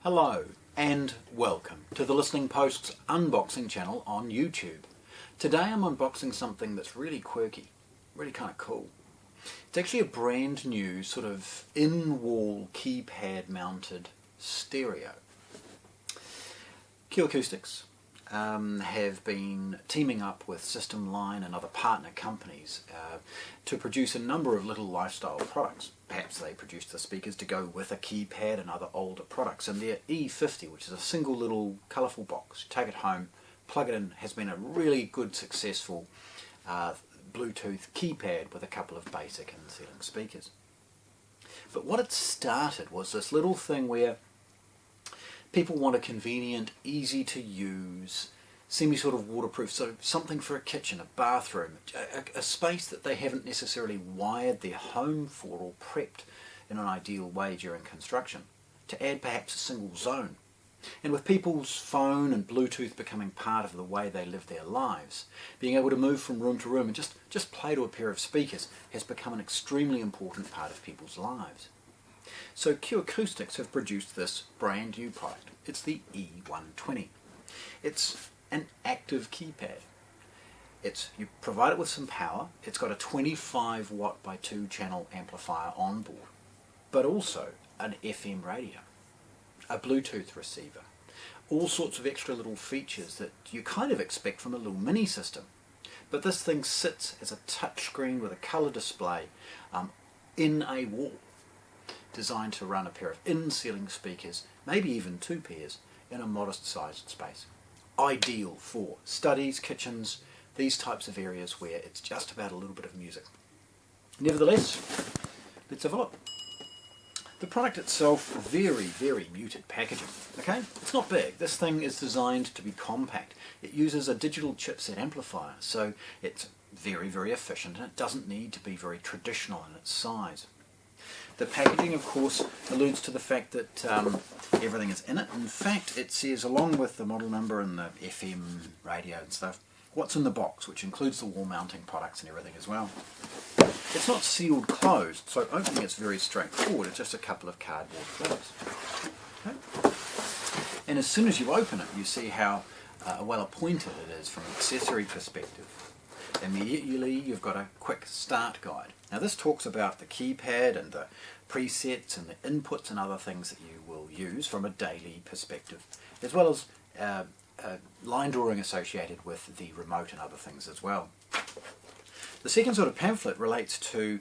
Hello and welcome to the Listening Post's unboxing channel on YouTube. Today I'm unboxing something that's really quirky, really kind of cool. It's actually a brand new sort of in-wall keypad mounted stereo. Q Acoustics have been teaming up with System Line and other partner companies to produce a number of little lifestyle products. Perhaps they produced the speakers to go with a keypad and other older products, and their E50, which is a single little colourful box, take it home, plug it in, has been a really good successful Bluetooth keypad with a couple of basic in-ceiling speakers. But what it started was this little thing where people want a convenient, easy to use, sort of waterproof, so something for a kitchen, a bathroom, a space that they haven't necessarily wired their home for or prepped in an ideal way during construction, to add perhaps a single zone. And with people's phone and Bluetooth becoming part of the way they live their lives, being able to move from room to room and just play to a pair of speakers has become an extremely important part of people's lives. So Q Acoustics have produced this brand new product. It's the E120. It's an active keypad. You provide it with some power. It's got a 25 watt by 2 channel amplifier on board, but also an FM radio, a Bluetooth receiver, all sorts of extra little features that you kind of expect from a little mini system. But this thing sits as a touch screen with a colour display in a wall, designed to run a pair of in-ceiling speakers, maybe even 2 pairs, in a modest sized space. Ideal for studies, kitchens, these types of areas where it's just about a little bit of music. Nevertheless, let's have a look. The product itself, very, very muted packaging. Okay, it's not big. This thing is designed to be compact. It uses a digital chipset amplifier, so it's very, very efficient, and it doesn't need to be very traditional in its size. The packaging, of course, alludes to the fact that everything is in it. In fact, it says, along with the model number and the FM radio and stuff, what's in the box, which includes the wall mounting products and everything as well. It's not sealed closed, so opening it's very straightforward. It's just a couple of cardboard clips. Okay. And as soon as you open it, you see how well appointed it is from an accessory perspective. Immediately you've got a quick start guide. Now this talks about the keypad and the presets and the inputs and other things that you will use from a daily perspective, as well as line drawing associated with the remote and other things as well. The second sort of pamphlet relates to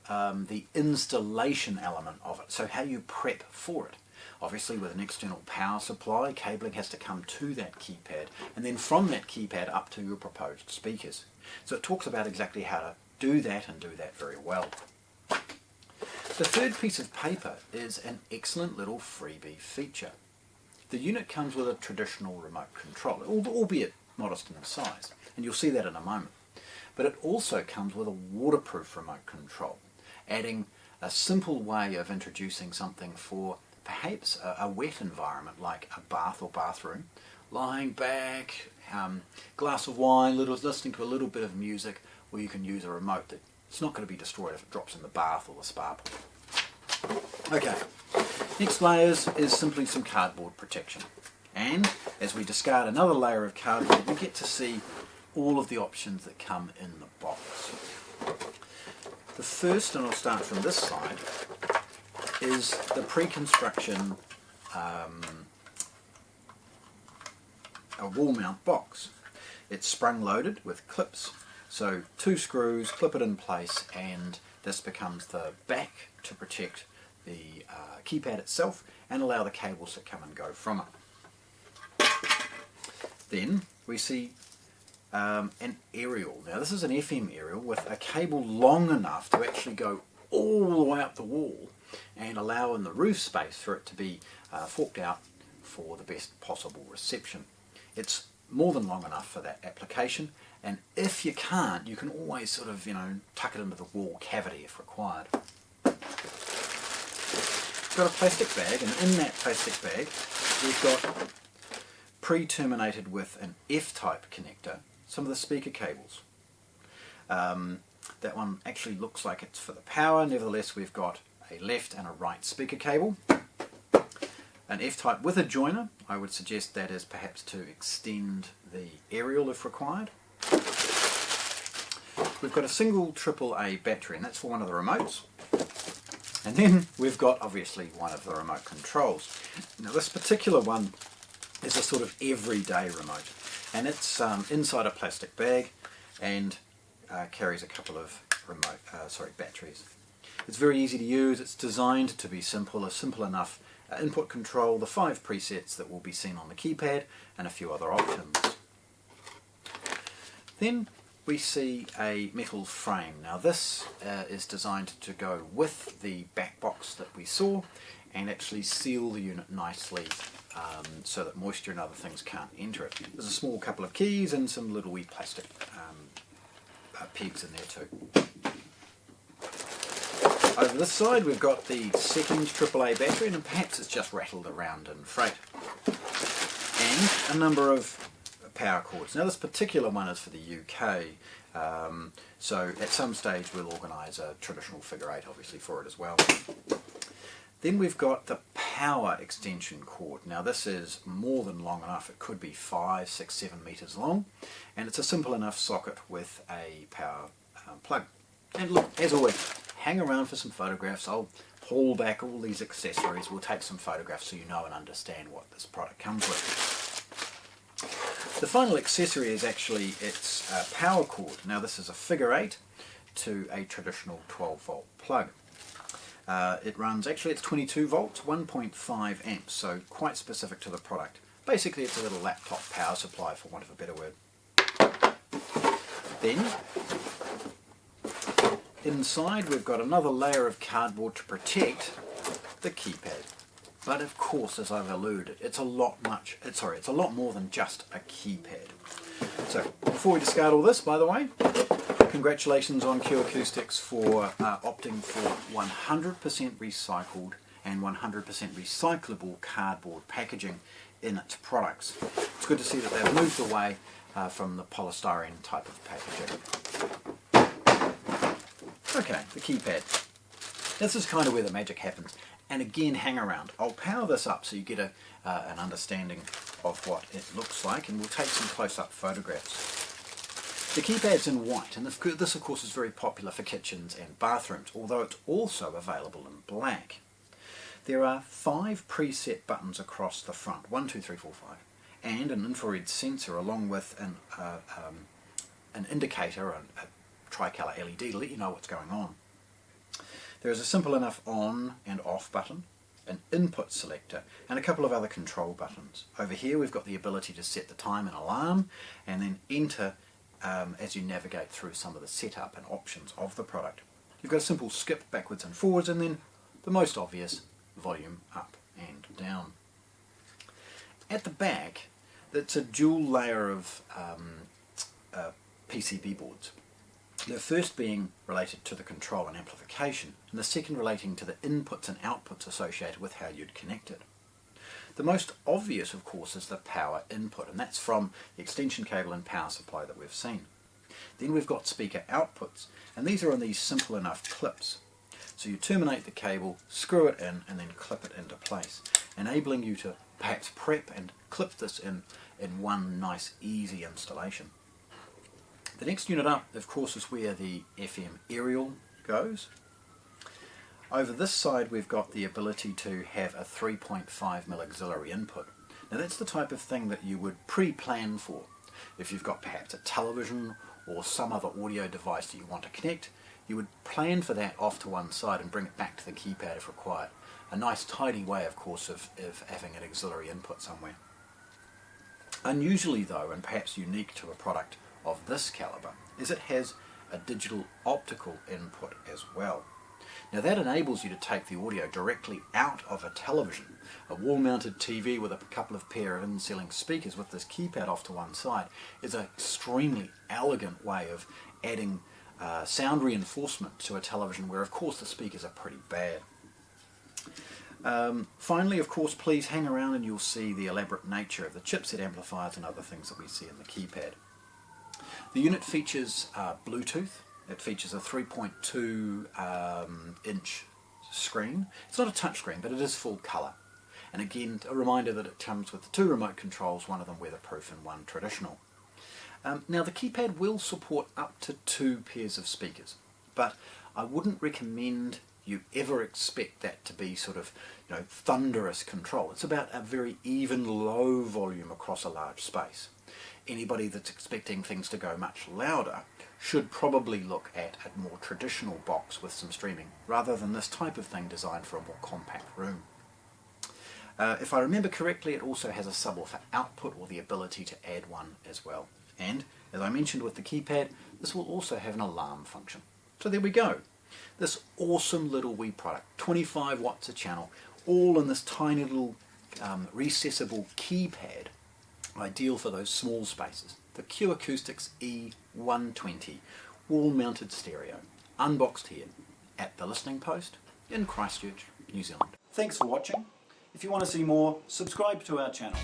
the installation element of it, so how you prep for it. Obviously with an external power supply, cabling has to come to that keypad, and then from that keypad up to your proposed speakers. So it talks about exactly how to do that, and do that very well. The third piece of paper is an excellent little freebie feature. The unit comes with a traditional remote control, albeit modest in size, and you'll see that in a moment. But it also comes with a waterproof remote control, adding a simple way of introducing something for perhaps a wet environment like a bath or bathroom, lying back, glass of wine, listening to a little bit of music, or you can use a remote that it's not going to be destroyed if it drops in the bath or the spa pool. Okay, next layers is simply some cardboard protection. And as we discard another layer of cardboard, we get to see all of the options that come in the box. The first, and I'll start from this side, is the pre-construction a wall mount box. It's sprung loaded with clips, so 2 screws, clip it in place, and this becomes the back to protect the keypad itself and allow the cables to come and go from it. Then we see an aerial. Now this is an FM aerial with a cable long enough to actually go all the way up the wall and allow in the roof space for it to be forked out for the best possible reception. It's more than long enough for that application, and if you can't, you can always sort of, tuck it into the wall cavity if required. We've got a plastic bag, and in that plastic bag we've got, pre-terminated with an F-type connector, some of the speaker cables. That one actually looks like it's for the power. Nevertheless, we've got a left and a right speaker cable, an F-type with a joiner. I would suggest that is perhaps to extend the aerial if required. We've got a single AAA battery, and that's for one of the remotes. And then we've got obviously one of the remote controls. Now this particular one is a sort of everyday remote, and it's inside a plastic bag and carries a couple of batteries. It's very easy to use. It's designed to be simple, a simple enough input control, the 5 presets that will be seen on the keypad, and a few other options. Then we see a metal frame. Now this is designed to go with the back box that we saw and actually seal the unit nicely so that moisture and other things can't enter it. There's a small couple of keys and some little wee plastic pegs in there too. Over this side we've got the second AAA battery, and perhaps it's just rattled around in freight. And a number of power cords. Now this particular one is for the UK, so at some stage we'll organise a traditional figure 8 obviously for it as well. Then we've got the power extension cord. Now this is more than long enough. It could be 5, 6, 7 metres long, and it's a simple enough socket with a power plug. And look, as always, hang around for some photographs. I'll pull back all these accessories. We'll take some photographs so you know and understand what this product comes with. The final accessory is actually its power cord. Now this is a figure 8 to a traditional 12 volt plug. It runs, actually it's 22 volts, 1.5 amps, so quite specific to the product. Basically it's a little laptop power supply, for want of a better word. Then inside we've got another layer of cardboard to protect the keypad. But of course, as I've alluded, it's a lot more than just a keypad. So before we discard all this, by the way, congratulations on Q Acoustics for opting for 100% recycled and 100% recyclable cardboard packaging in its products. It's good to see that they've moved away from the polystyrene type of packaging. Okay, the keypad. This is kind of where the magic happens. And again, hang around. I'll power this up so you get an understanding of what it looks like, and we'll take some close-up photographs. The keypad's in white, and this of course is very popular for kitchens and bathrooms, although it's also available in black. There are 5 preset buttons across the front, 1, 2, 3, 4, 5, and an infrared sensor along with an indicator, a tricolour LED to let you know what's going on. There is a simple enough on and off button, an input selector, and a couple of other control buttons. Over here we've got the ability to set the time and alarm, and then enter as you navigate through some of the setup and options of the product. You've got a simple skip backwards and forwards, and then the most obvious, volume up and down. At the back, it's a dual layer of PCB boards. The first being related to the control and amplification, and the second relating to the inputs and outputs associated with how you'd connect it. The most obvious, of course, is the power input, and that's from the extension cable and power supply that we've seen. Then we've got speaker outputs, and these are on these simple enough clips. So you terminate the cable, screw it in, and then clip it into place, enabling you to perhaps prep and clip this in one nice, easy installation. The next unit up, of course, is where the FM aerial goes. Over this side we've got the ability to have a 3.5mm auxiliary input. Now that's the type of thing that you would pre-plan for. If you've got perhaps a television or some other audio device that you want to connect, you would plan for that off to one side and bring it back to the keypad if required. A nice tidy way, of course, of having an auxiliary input somewhere. Unusually though, and perhaps unique to a product of this caliber, is it has a digital optical input as well. Now that enables you to take the audio directly out of a television. A wall-mounted TV with a couple of pair of in-ceiling speakers with this keypad off to one side is an extremely elegant way of adding sound reinforcement to a television where of course the speakers are pretty bad. Finally, of course, please hang around and you'll see the elaborate nature of the chipset amplifiers and other things that we see in the keypad. The unit features Bluetooth. It features a 3.2 inch screen. It's not a touch screen, but it is full colour. And again, a reminder that it comes with the 2 remote controls, one of them weatherproof and one traditional. Now the Keypad will support up to 2 pairs of speakers, but I wouldn't recommend you ever expect that to be sort of, thunderous control. It's about a very even low volume across a large space. Anybody that's expecting things to go much louder should probably look at a more traditional box with some streaming, rather than this type of thing designed for a more compact room. If I remember correctly, it also has a subwoofer output, or the ability to add one as well. And, as I mentioned with the Keypad, this will also have an alarm function. So there we go. This awesome little wee product, 25 watts a channel, all in this tiny little recessible keypad, ideal for those small spaces. The Q Acoustics E120 wall-mounted stereo, unboxed here at the Listening Post in Christchurch, New Zealand. Thanks for watching. If you want to see more, subscribe to our channel.